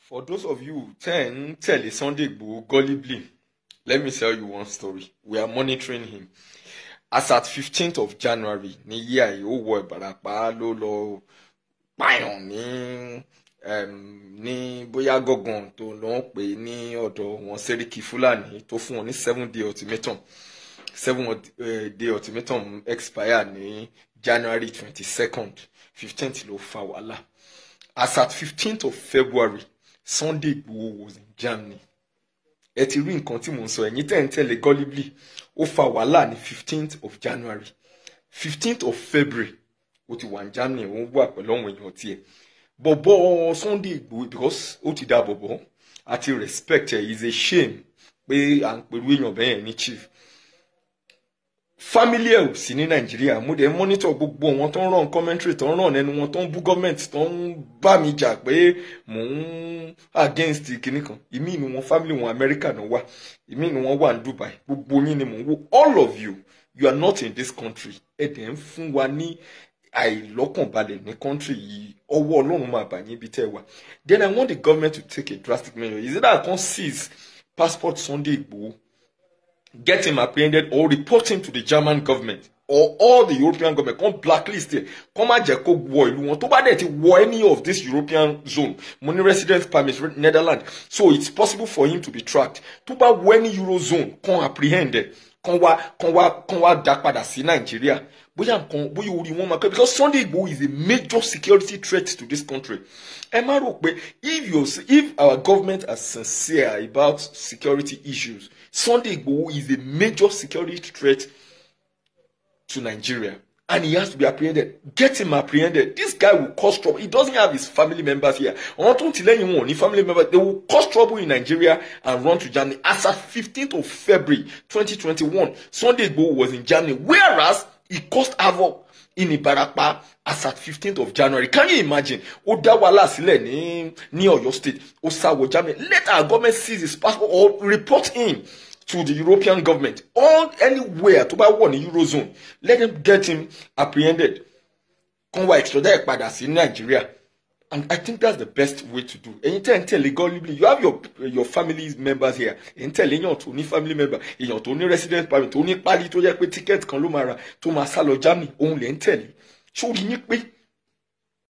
For those of you tell Sunday Igboho gullibly, let me tell you one story. We are monitoring him. As at 15th of January, ní year yìí ó wọ Ìbàràpá ló lọ pààyàn ní bóyá gọ́gàn tó lọ ń pè ní ọ̀dọ̀ wọn Sẹ́ríkì Fúlàní tó fún wọn ní 7-day ultimatum. 7-day ultimatum expire ní January 22nd. 15th ló fa wàhálà. As at 15th of February, Sunday Igboho was in Germany. Ẹ ti rí nǹkan tí mò ń sọ ẹ̀yin tẹ́ ń tẹ̀lé gullibly. Ó fa wàhálà ní 15th of January. 15th of February, ó ti wà ní Germany, ó ń wà pẹ̀lú àwọn èèyàn tiẹ̀. Bọ̀bọ̀ Sunday Igboho, because ó ti dá bọ̀bọ̀, àti respect ẹ̀ is a shame pé à ń pẹ̀lú èèyàn bẹ́ẹ̀ ní chief. Family ẹ̀ ò sí ní Nàìjíríà, mo dẹ̀ monitor gbogbo wọn tó ń rán commentary tó ń rán ẹnu wọn tó ń bú government tó ń bá mi jà pé mò ń against kinní kan. Ìmí ni wọn family wọn America náà wà, ìmí ni wọn wà ní Dubai. Gbogbo yín ni mò ń wò. All of you, you are not in this country. Ẹ dẹ̀ ń fún wa ní àìlọ́kànbalẹ̀ ní country yìí. Ọwọ́ Ọlọ́run máa bà yín bí tẹ́ wà. Then I want the government to take a drastic measure. Is it that I can't seize passport Sunday Igboho, get him apprehended, or report him to the German government or all the European government? Come blacklist here. Come and just go war ìlú wọn. Tó bá dẹ̀ ti wọ any of this European zone, money residence permit Netherlands, so it's possible for him to be tracked. Tó bá wọ any Eurozone, come apprehended. Come wá dá padà sí Nigeria. Bóyá orí wọn máa kẹ́, because Sunday Igboho is a major security threat to this country. Ẹ má rò pé if our government are sincere about security issues, Sunday Igboho is a major security threat to Nigeria, and he has to be apprehended. Get him apprehended. This guy will cause trouble. He doesn't have his family members here. Family members, they will cause trouble in Nigeria and run to Germany. As at 15th of February 2021, Sunday Igboho was in Germany, whereas he caused havoc in Ìbàràpá as at 15th of January. Can you imagine? Ó dá wàhálà sílẹ̀ ní Ọ̀yọ́ State. Ó sá wọ Germany. Let our government seize his passport or report him to the European government. Or anywhere to buy one in Eurozone. Let them get him apprehended. Come wá extradite padà sí Nigeria. And I think that's the best way to do. And tell legally, you have your family members here. And tell èèyàn tó ní family member, èèyàn tó ní resident permit, tó ní pálí tó jẹ́ pé ticket kan ló máa rà tó máa sá lọ Germany. Òun lè ń tẹ̀lé. Ṣó rí yín pé